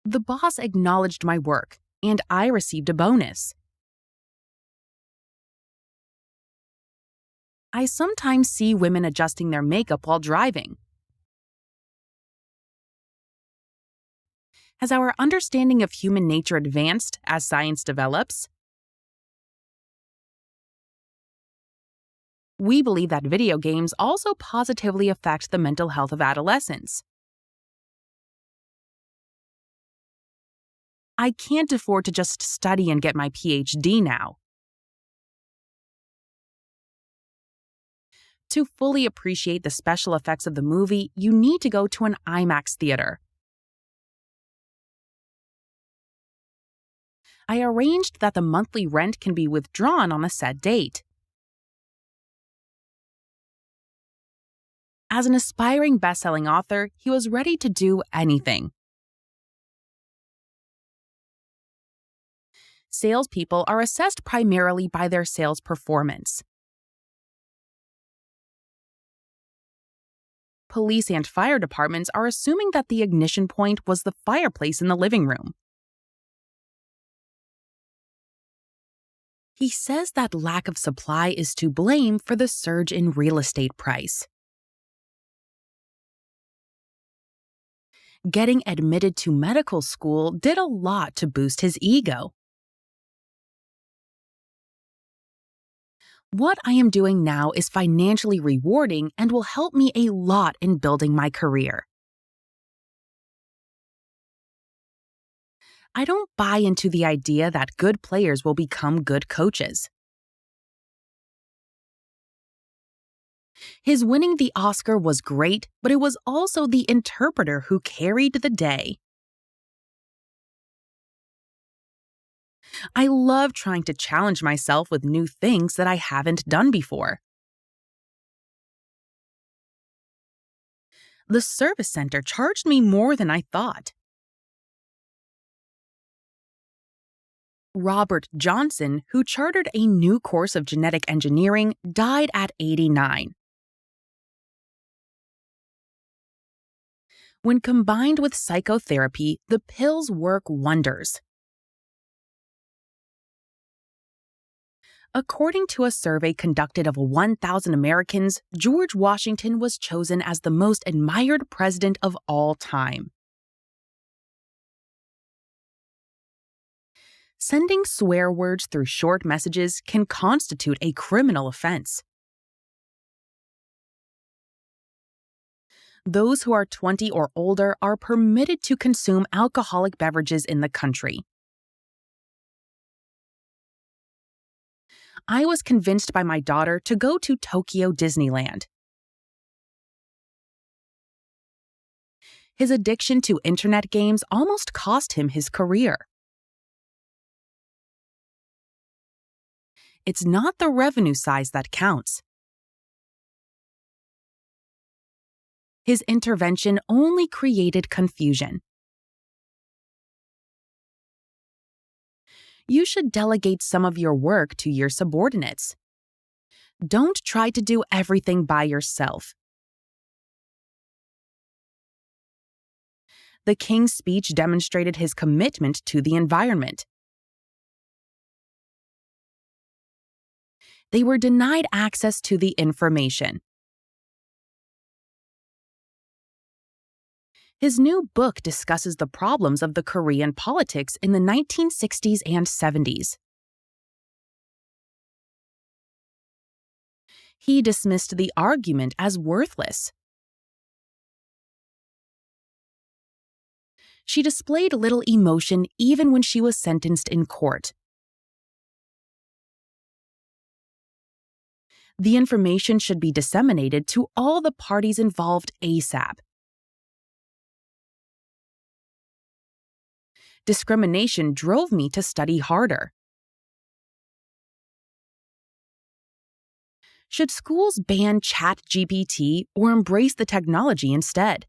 The boss acknowledged my work, and I received a bonus. I sometimes see women adjusting their makeup while driving. Has our understanding of human nature advanced as science develops? We believe that video games also positively affect the mental health of adolescents. I can't afford to just study and get my PhD now. To fully appreciate the special effects of the movie, you need to go to an IMAX theater. I arranged that the monthly rent can be withdrawn on a set date. As an aspiring best-selling author, he was ready to do anything. Salespeople are assessed primarily by their sales performance. Police and fire departments are assuming that the ignition point was the fireplace in the living room. He says that lack of supply is to blame for the surge in real estate price. Getting admitted to medical school did a lot to boost his ego. What I am doing now is financially rewarding and will help me a lot in building my career. I don't buy into the idea that good players will become good coaches. His winning the Oscar was great, but it was also the interpreter who carried the day. I love trying to challenge myself with new things that I haven't done before. The service center charged me more than I thought. Robert Johnson, who chartered a new course of genetic engineering, died at 89. When combined with psychotherapy, the pills work wonders. According to a survey conducted of 1,000 Americans, George Washington was chosen as the most admired president of all time. Sending swear words through short messages can constitute a criminal offense. Those who are 20 or older are permitted to consume alcoholic beverages in the country. I was convinced by my daughter to go to Tokyo Disneyland. His addiction to internet games almost cost him his career. It's not the revenue size that counts. His intervention only created confusion. You should delegate some of your work to your subordinates. Don't try to do everything by yourself. The King's speech demonstrated his commitment to the environment. They were denied access to the information. His new book discusses the problems of the Korean politics in the 1960s and 70s. He dismissed the argument as worthless. She displayed little emotion even when she was sentenced in court. The information should be disseminated to all the parties involved ASAP. Discrimination drove me to study harder. Should schools ban ChatGPT or embrace the technology instead?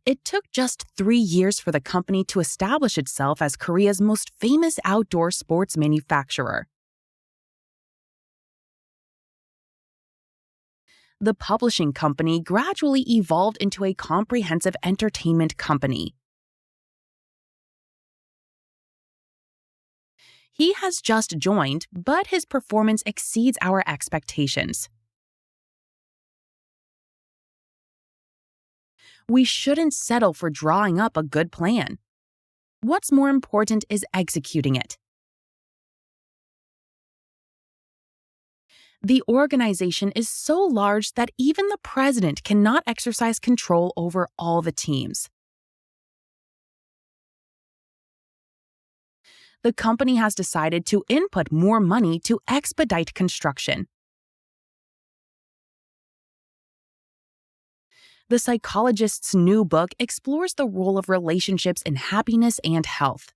It took just 3 years for the company to establish itself as Korea's most famous outdoor sports manufacturer. The publishing company gradually evolved into a comprehensive entertainment company. He has just joined, but his performance exceeds our expectations. We shouldn't settle for drawing up a good plan. What's more important is executing it. The organization is so large that even the president cannot exercise control over all the teams. The company has decided to input more money to expedite construction. The psychologist's new book explores the role of relationships in happiness and health.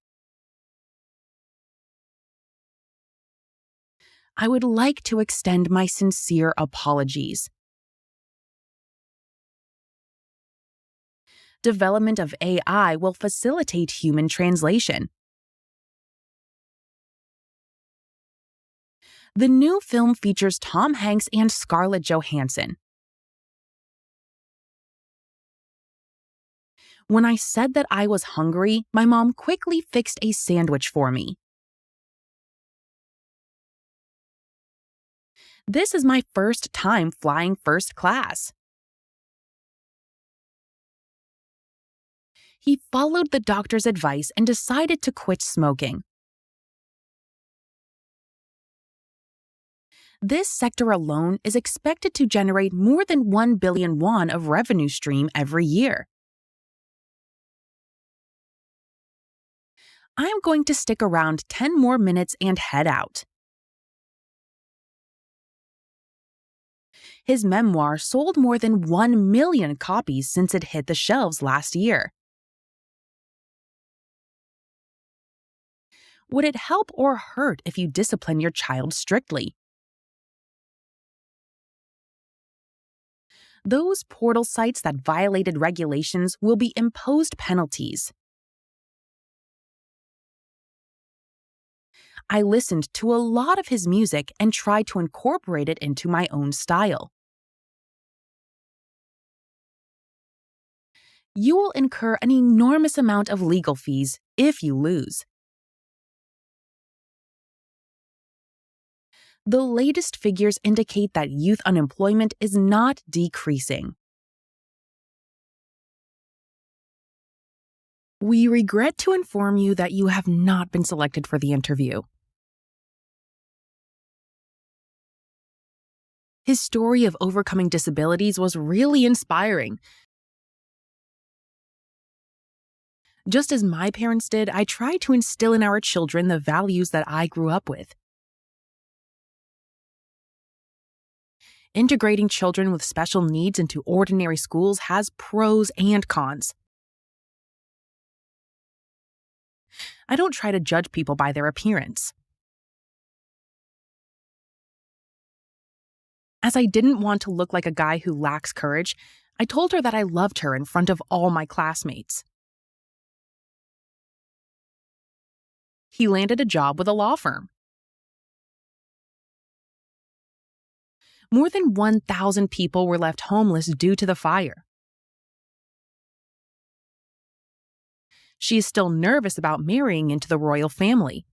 I would like to extend my sincere apologies. Development of AI will facilitate human translation. The new film features Tom Hanks and Scarlett Johansson. When I said that I was hungry, my mom quickly fixed a sandwich for me. This is my first time flying first class. He followed the doctor's advice and decided to quit smoking. This sector alone is expected to generate more than 1 billion won of revenue stream every year. I'm going to stick around 10 more minutes and head out. His memoir sold more than 1 million copies since it hit the shelves last year. Would it help or hurt if you discipline your child strictly? Those portal sites that violated regulations will be imposed penalties. I listened to a lot of his music and tried to incorporate it into my own style. You will incur an enormous amount of legal fees if you lose. The latest figures indicate that youth unemployment is not decreasing. We regret to inform you that you have not been selected for the interview. His story of overcoming disabilities was really inspiring. Just as my parents did, I try to instill in our children the values that I grew up with. Integrating children with special needs into ordinary schools has pros and cons. I don't try to judge people by their appearance. As I didn't want to look like a guy who lacks courage, I told her that I loved her in front of all my classmates. He landed a job with a law firm. More than 1,000 people were left homeless due to the fire. She is still nervous about marrying into the royal family.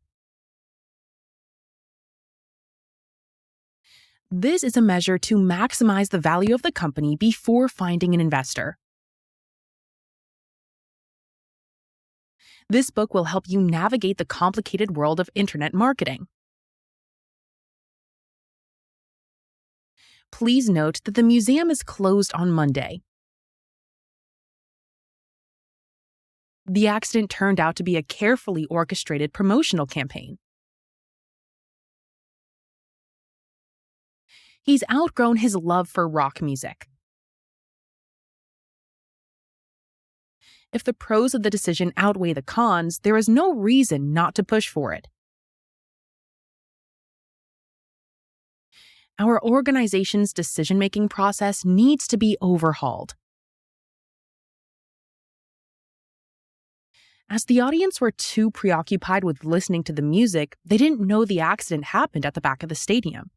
This is a measure to maximize the value of the company before finding an investor. This book will help you navigate the complicated world of internet marketing. Please note that the museum is closed on Monday. The accident turned out to be a carefully orchestrated promotional campaign. He's outgrown his love for rock music. If the pros of the decision outweigh the cons, there is no reason not to push for it. Our organization's decision-making process needs to be overhauled. As the audience were too preoccupied with listening to the music, they didn't know the accident happened at the back of the stadium.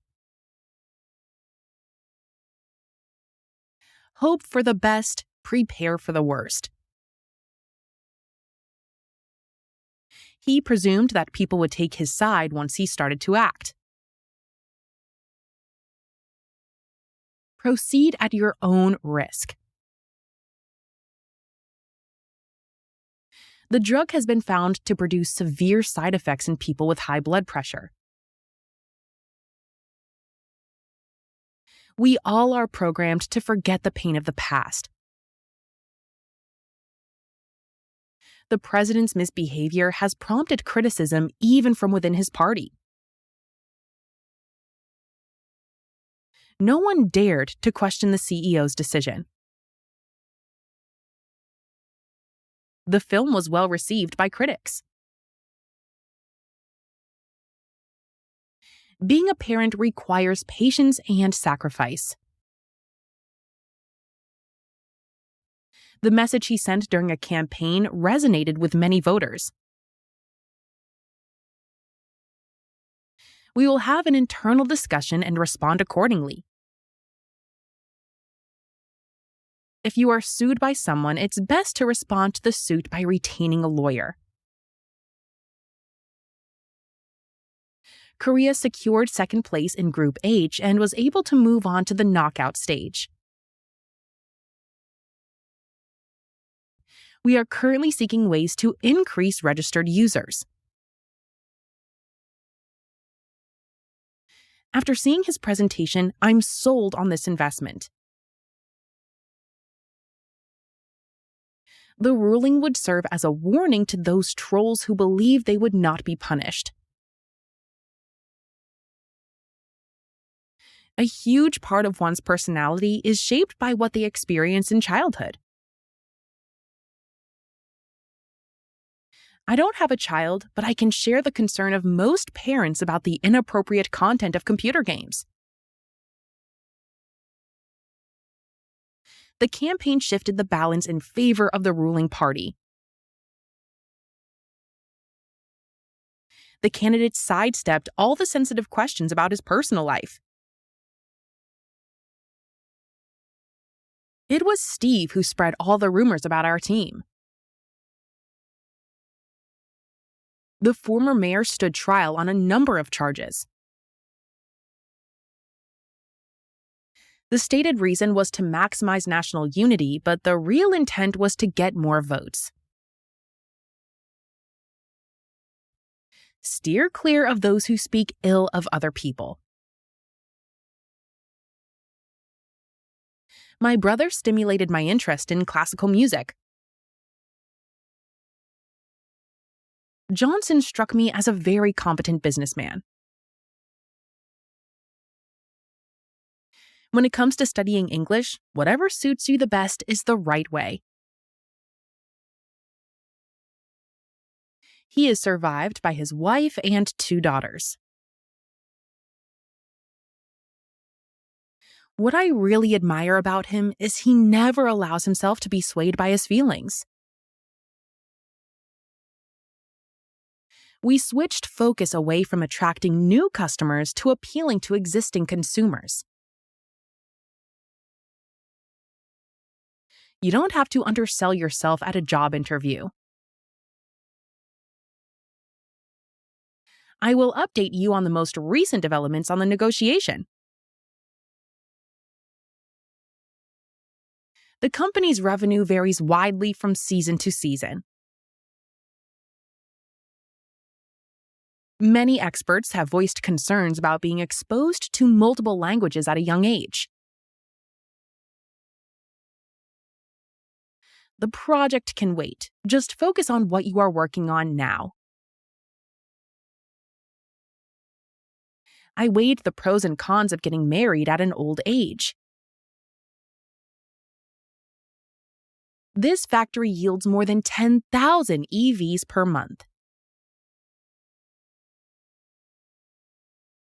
Hope for the best, prepare for the worst. He presumed that people would take his side once he started to act. Proceed at your own risk. The drug has been found to produce severe side effects in people with high blood pressure. We all are programmed to forget the pain of the past. The president's misbehavior has prompted criticism even from within his party. No one dared to question the CEO's decision. The film was well received by critics. Being a parent requires patience and sacrifice. The message he sent during a campaign resonated with many voters. We will have an internal discussion and respond accordingly. If you are sued by someone, it's best to respond to the suit by retaining a lawyer. Korea secured second place in Group H and was able to move on to the knockout stage. We are currently seeking ways to increase registered users. After seeing his presentation, I'm sold on this investment. The ruling would serve as a warning to those trolls who believe they would not be punished. A huge part of one's personality is shaped by what they experience in childhood. I don't have a child, but I can share the concern of most parents about the inappropriate content of computer games. The campaign shifted the balance in favor of the ruling party. The candidate sidestepped all the sensitive questions about his personal life. It was Steve who spread all the rumors about our team. The former mayor stood trial on a number of charges. The stated reason was to maximize national unity, but the real intent was to get more votes. Steer clear of those who speak ill of other people. My brother stimulated my interest in classical music. Johnson struck me as a very competent businessman. When it comes to studying English, whatever suits you the best is the right way. He is survived by his wife and 2 daughters. What I really admire about him is he never allows himself to be swayed by his feelings. We switched focus away from attracting new customers to appealing to existing consumers. You don't have to undersell yourself at a job interview. I will update you on the most recent developments on the negotiation. The company's revenue varies widely from season to season. Many experts have voiced concerns about being exposed to multiple languages at a young age. The project can wait. Just focus on what you are working on now. I weighed the pros and cons of getting married at an old age. This factory yields more than 10,000 EVs per month.